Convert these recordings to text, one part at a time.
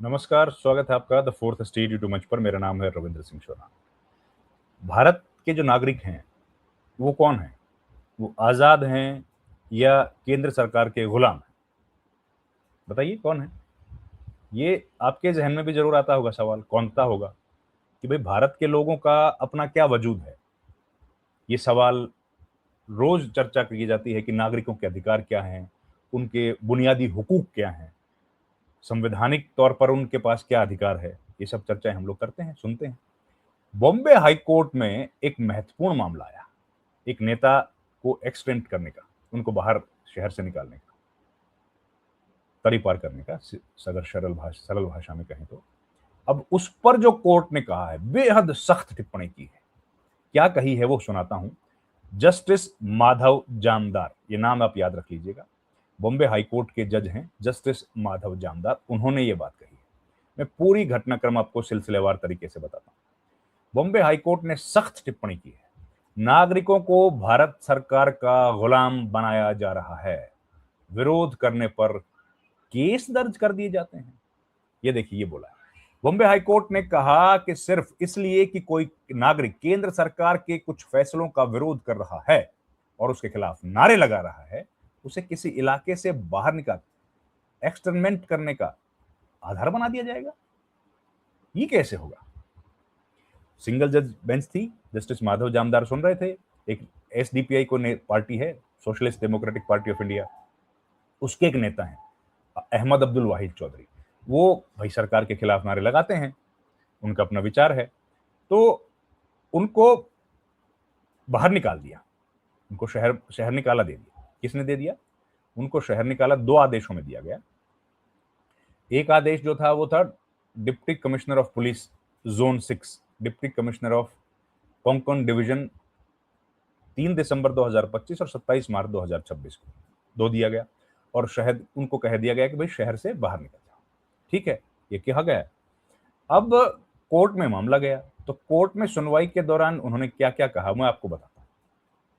नमस्कार, स्वागत है आपका द फोर्थ स्टेट यूट्यूब मंच पर। मेरा नाम है रविंद्र सिंह शोरा। भारत के जो नागरिक हैं, वो कौन हैं? वो आज़ाद हैं या केंद्र सरकार के गुलाम हैं? बताइए कौन है? ये आपके ज़हन में भी ज़रूर आता होगा सवाल, कौंधता होगा कि भई भारत के लोगों का अपना क्या वजूद है? ये सवाल रोज़ चर्चा की जाती है कि नागरिकों के अधिकार क्या हैं? उनके बुनियादी हुकूक क्या हैं? संवैधानिक तौर पर उनके पास क्या अधिकार है? ये सब चर्चाएँ हम लोग करते हैं, सुनते हैं। बॉम्बे हाई कोर्ट में एक महत्वपूर्ण मामला आया, एक नेता को एक्सटेंड करने का, उनको बाहर शहर से निकालने का, तड़ी पार करने का, अगर सरल भाषा में कहें तो। अब उस पर जो कोर्ट ने कहा है, बेहद सख्त टिप्पणी की है। क्या कही है वो सुनाता हूं। जस्टिस माधव जामदार, ये नाम आप याद रख लीजिएगा। बॉम्बे हाई कोर्ट के जज हैं जस्टिस माधव जामदार, उन्होंने ये बात कही है। मैं पूरी घटनाक्रम आपको सिलसिलेवार तरीके से बताता हूं। बॉम्बे हाईकोर्ट ने सख्त टिप्पणी की है, नागरिकों को भारत सरकार का गुलाम बनाया जा रहा है, विरोध करने पर केस दर्ज कर दिए जाते हैं। ये देखिए, ये बोला है बॉम्बे हाईकोर्ट ने कहा कि सिर्फ इसलिए कि कोई नागरिक केंद्र सरकार के कुछ फैसलों का विरोध कर रहा है और उसके खिलाफ नारे लगा रहा है, उसे किसी इलाके से बाहर निकाल एक्सटर्मिनेट करने का आधार बना दिया जाएगा। ये कैसे होगा? सिंगल जज बेंच थी, जस्टिस माधव जामदार सुन रहे थे। एक एसडीपीआई को पार्टी है, socialist democratic party of India, उसके एक नेता हैं अहमद अब्दुल वाहिद चौधरी। वो भाई सरकार के खिलाफ नारे लगाते हैं, उनका अपना विचार है, तो उनको बाहर निकाल दिया, उनको शहर शहर निकाला दे दिया। किसने दे दिया? उनको शहर निकाला दो आदेशों में दिया गया। एक आदेश जो था वो था deputy commissioner of police zone 6, deputy commissioner of Konkan division, 3 दिसंबर 2025 और 27 मार्च 2026 को दो दिया गया, और शहर उनको कह दिया गया कि भाई शहर से बाहर निकल जाओ। ठीक है, ये कहा गया। अब कोर्ट में मामला गया, तो कोर्ट में सुनवाई के दौरान उन्होंने क्या क्या कहा मैं आपको बताता हूं।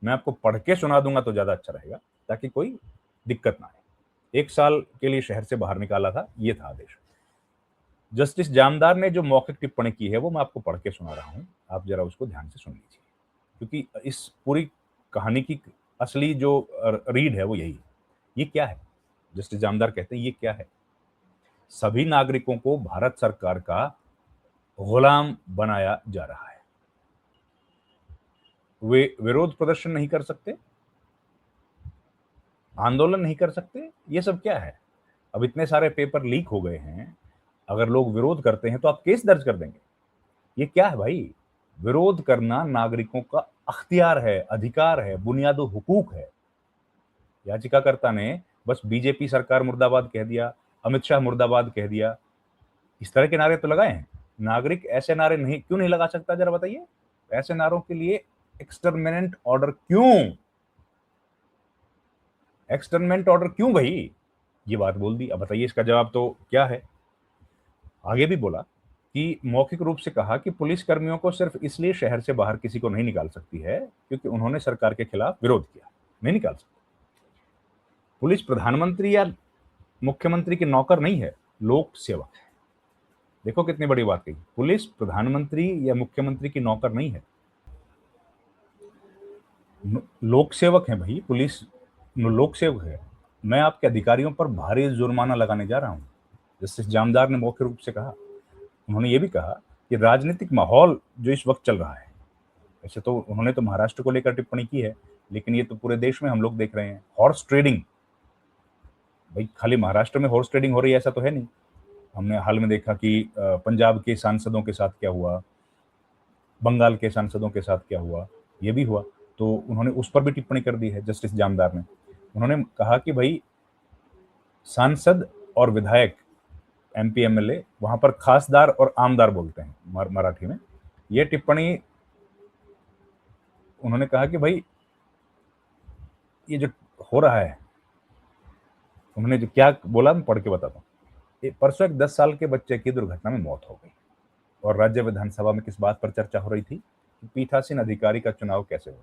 मैं आपको पढ़ के सुना दूंगा तो ज्यादा अच्छा रहेगा, ताकि कोई दिक्कत ना आए। 1 साल के लिए शहर से बाहर निकाला था, ये था आदेश। जस्टिस जामदार ने जो मौखिक टिप्पणी की है वो मैं आपको पढ़ के सुना रहा हूं, आप जरा उसको ध्यान से सुन लीजिए, क्योंकि इस पूरी कहानी की असली जो रीड है वो यही है। ये क्या है? जस्टिस जामदार कहते हैं ये क्या है? सभी नागरिकों को भारत सरकार का गुलाम बनाया जा रहा है। वे विरोध प्रदर्शन नहीं कर सकते, आंदोलन नहीं कर सकते। ये सब क्या है? अब इतने सारे पेपर लीक हो गए हैं, अगर लोग विरोध करते हैं तो आप केस दर्ज कर देंगे। ये क्या है भाई? विरोध करना नागरिकों का अख्तियार है, अधिकार है, बुनियादी हुकूक है। याचिकाकर्ता ने बस बीजेपी सरकार मुर्दाबाद कह दिया, अमित शाह मुर्दाबाद कह दिया, इस तरह के नारे तो लगाए हैं। नागरिक ऐसे नारे नहीं क्यों नहीं लगा सकता, जरा बताइए। ऐसे नारों के लिए एक्सटर्मिनेट ऑर्डर क्यों? एक्सटर्मिनेट ऑर्डर क्यों भाई? ये बात बोल दी। अब बताइए इसका जवाब तो क्या है? आगे भी बोला कि मौखिक रूप से कहा कि पुलिस कर्मियों को सिर्फ इसलिए शहर से बाहर किसी को नहीं निकाल सकती है क्योंकि उन्होंने सरकार के खिलाफ विरोध किया, नहीं निकाल सकती। पुलिस प्रधानमंत्री या मुख्यमंत्री के नौकर नहीं है, लोक सेवक है। देखो कितनी बड़ी बात कही, पुलिस प्रधानमंत्री या मुख्यमंत्री की नौकर नहीं है, लोक सेवक है भाई। पुलिस लोक सेवक है। मैं आपके अधिकारियों पर भारी जुर्माना लगाने जा रहा हूं, जस्टिस जामदार ने मौखिक रूप से कहा। उन्होंने ये भी कहा कि राजनीतिक माहौल जो इस वक्त चल रहा है, वैसे तो उन्होंने तो महाराष्ट्र को लेकर टिप्पणी की है, लेकिन ये तो पूरे देश में हम लोग देख रहे हैं। हॉर्स ट्रेडिंग, भाई खाली महाराष्ट्र में हॉर्स ट्रेडिंग हो रही है ऐसा तो है नहीं। हमने हाल में देखा कि पंजाब के सांसदों के साथ क्या हुआ, बंगाल के सांसदों के साथ क्या हुआ, ये भी हुआ। तो उन्होंने उस पर भी टिप्पणी कर दी है जस्टिस जामदार ने। उन्होंने कहा कि भाई सांसद और विधायक, एमपी एमएलए वहां पर खासदार और आमदार बोलते हैं मराठी में। ये टिप्पणी उन्होंने कहा कि भाई ये जो हो रहा है, उन्होंने जो क्या बोला मैं पढ़ के बताता हूँ। परसों एक 10 साल के बच्चे की दुर्घटना में मौत हो गई, और राज्य विधानसभा में किस बात पर चर्चा हो रही थी कि पीठासीन अधिकारी का चुनाव कैसे हो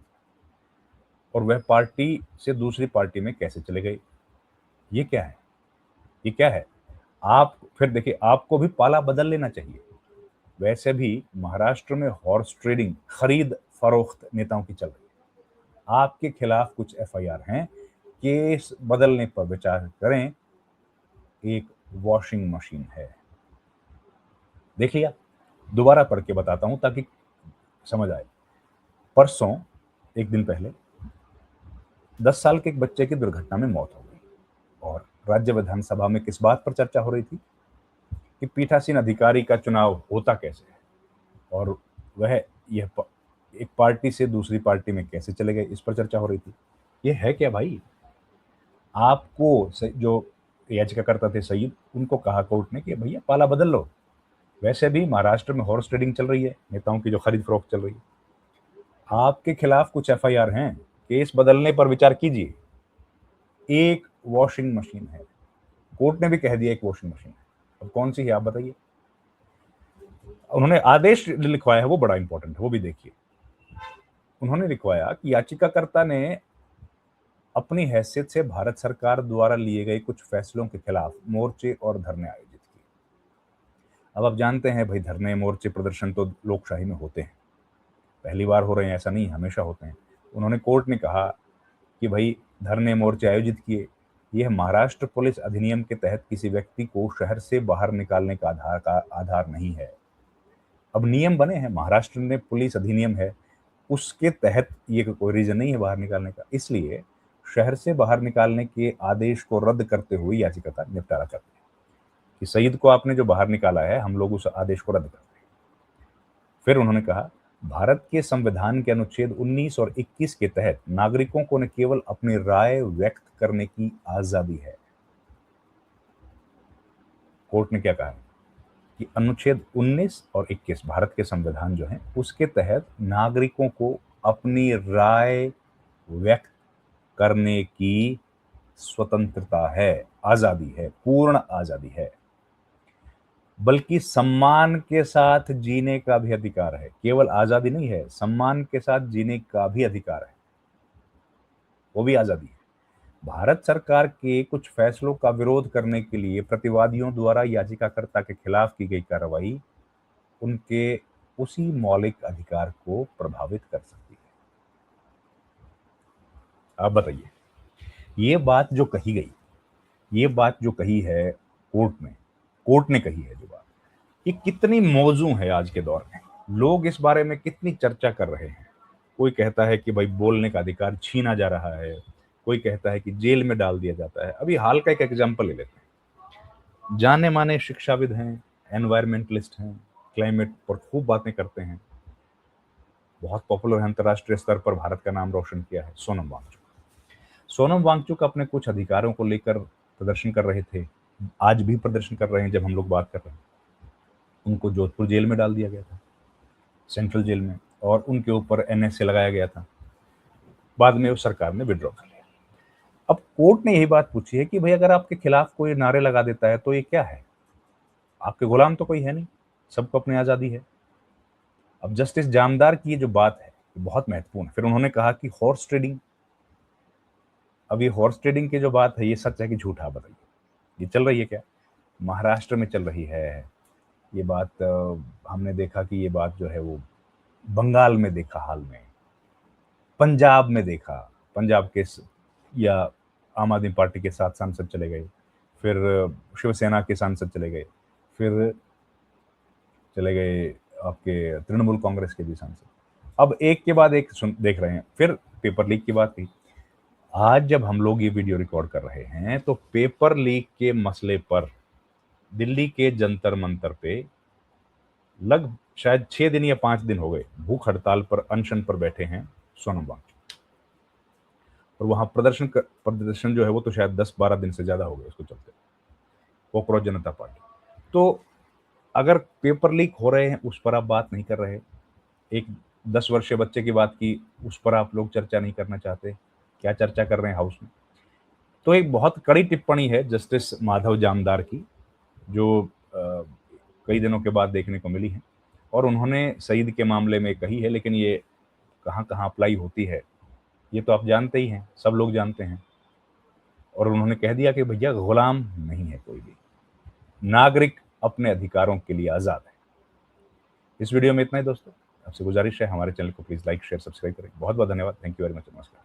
और वह पार्टी से दूसरी पार्टी में कैसे चले गए। ये क्या है? ये क्या है? आप फिर देखिए, आपको भी पाला बदल लेना चाहिए। वैसे भी महाराष्ट्र में हॉर्स ट्रेडिंग, खरीद फरोख्त नेताओं की चल रही है। आपके खिलाफ कुछ एफआईआर हैं, केस बदलने पर विचार करें। एक वॉशिंग मशीन है। देख लिया? दोबारा पढ़ के बताता हूं ताकि समझ आए। परसों, एक दिन पहले, 10 साल के एक बच्चे की दुर्घटना में मौत हो गई और राज्य विधानसभा में किस बात पर चर्चा हो रही थी कि पीठासीन अधिकारी का चुनाव होता कैसे है और वह यह एक पार्टी से दूसरी पार्टी में कैसे चले गए, इस पर चर्चा हो रही थी। ये है क्या भाई? आपको जो याचिकाकर्ता थे सईद, उनको कहा कोर्ट ने कि भैया पाला बदल लो। वैसे भी महाराष्ट्र में हॉर्स ट्रेडिंग चल रही है, नेताओं की जो खरीद फरोख्त चल रही है। आपके खिलाफ कुछ एफआईआर हैं, केस बदलने पर विचार कीजिए। एक वॉशिंग मशीन है, कोर्ट ने भी कह दिया एक वॉशिंग मशीन है। अब कौन सी है आप बताइए? उन्होंने आदेश लिखवाया है, वो बड़ा इंपॉर्टेंट है, वो भी देखिए। उन्होंने लिखवाया कि याचिकाकर्ता ने अपनी हैसियत से भारत सरकार द्वारा लिए गए कुछ फैसलों के खिलाफ मोर्चे और धरने आयोजित किए। अब आप जानते हैं भाई, धरने मोर्चे प्रदर्शन तो लोकशाही में होते हैं, पहली बार हो रहे हैं ऐसा नहीं, हमेशा होते हैं। उन्होंने, कोर्ट ने कहा कि भाई धरने मोर्चे आयोजित किए, यह महाराष्ट्र पुलिस अधिनियम के तहत किसी व्यक्ति को शहर से बाहर निकालने का आधार नहीं है। अब नियम बने हैं, महाराष्ट्र में पुलिस अधिनियम है, उसके तहत ये कोई रीजन नहीं है बाहर निकालने का। इसलिए शहर से बाहर निकालने के आदेश को रद्द करते हुए याचिकाकर्ता निपटारा करते हैं कि सईद को आपने जो बाहर निकाला है, हम लोग उस आदेश को रद्द करते हैं। फिर उन्होंने कहा, भारत के संविधान के अनुच्छेद 19 और 21 के तहत नागरिकों को न केवल अपनी राय व्यक्त करने की आजादी है। कोर्ट ने क्या कहा कि अनुच्छेद 19 और 21 भारत के संविधान जो है, उसके तहत नागरिकों को अपनी राय व्यक्त करने की स्वतंत्रता है, आजादी है, पूर्ण आजादी है। बल्कि सम्मान के साथ जीने का भी अधिकार है। केवल आजादी नहीं है, सम्मान के साथ जीने का भी अधिकार है, वो भी आजादी है। भारत सरकार के कुछ फैसलों का विरोध करने के लिए प्रतिवादियों द्वारा याचिकाकर्ता के खिलाफ की गई कार्रवाई उनके उसी मौलिक अधिकार को प्रभावित कर सकती है। आप बताइए, ये बात जो कही गई, ये बात जो कही है कोर्ट में, कोर्ट ने कही है जो बात, ये कितनी मौजू है आज के दौर में। लोग इस बारे में कितनी चर्चा कर रहे हैं। कोई कहता है कि भाई बोलने का अधिकार छीना जा रहा है, कोई कहता है कि जेल में डाल दिया जाता है। अभी हाल का एक एग्जाम्पल ले लेते हैं। जाने माने शिक्षाविद हैं, एनवायरमेंटलिस्ट हैं, क्लाइमेट पर खूब बातें करते हैं, बहुत पॉपुलर है, अंतर्राष्ट्रीय स्तर पर भारत का नाम रोशन किया है, सोनम वांगचुक। सोनम वांगचुक अपने कुछ अधिकारों को लेकर प्रदर्शन कर रहे थे, आज भी प्रदर्शन कर रहे हैं जब हम लोग बात कर रहे हैं। उनको जोधपुर जेल में डाल दिया गया था, सेंट्रल जेल में, और उनके ऊपर एनएसए लगाया गया था। बाद में उस सरकार ने विड्रॉ कर लिया। अब कोर्ट ने यही बात पूछी है कि भाई अगर आपके खिलाफ कोई नारे लगा देता है तो ये क्या है? आपके गुलाम तो कोई है नहीं, सबको अपनी आजादी है। अब जस्टिस जामदार की ये जो बात है ये बहुत महत्वपूर्ण है। फिर उन्होंने कहा कि हॉर्स ट्रेडिंग, अब ये हॉर्स ट्रेडिंग की जो बात है, ये सच है कि झूठ है? बताइए, ये चल रही है क्या? महाराष्ट्र में चल रही है ये बात। हमने देखा कि ये बात जो है वो बंगाल में देखा, हाल में पंजाब में देखा। पंजाब के या आम आदमी पार्टी के 7 सांसद चले गए, फिर शिवसेना के सांसद चले गए, फिर चले गए आपके तृणमूल कांग्रेस के भी सांसद। अब एक के बाद एक देख रहे हैं। फिर पेपर लीक की बात थी। आज जब हम लोग ये वीडियो रिकॉर्ड कर रहे हैं तो पेपर लीक के मसले पर दिल्ली के जंतर मंतर पे शायद 6 दिन या 5 दिन हो गए भूख हड़ताल पर, अनशन पर बैठे हैं सोनम वांगचुक। और वहां प्रदर्शन जो है वो तो शायद 10-12 दिन से ज्यादा हो गए उसको चलते, कॉकरोच जनता पार्टी। तो अगर पेपर लीक हो रहे हैं उस पर आप बात नहीं कर रहे, एक 10 वर्षीय बच्चे की बात की उस पर आप लोग चर्चा नहीं करना चाहते, क्या चर्चा कर रहे हैं हाउस में? तो एक बहुत कड़ी टिप्पणी है जस्टिस माधव जामदार की, जो कई दिनों के बाद देखने को मिली है। और उन्होंने सईद के मामले में कही है, लेकिन ये कहाँ कहाँ अप्लाई होती है ये तो आप जानते ही हैं, सब लोग जानते हैं। और उन्होंने कह दिया कि भैया गुलाम नहीं है कोई भी, नागरिक अपने अधिकारों के लिए आजाद है। इस वीडियो में इतना ही दोस्तों। आपसे गुजारिश है हमारे चैनल को प्लीज लाइक शेयर सब्सक्राइब करें। बहुत बहुत धन्यवाद। Thank you very much. नमस्कार।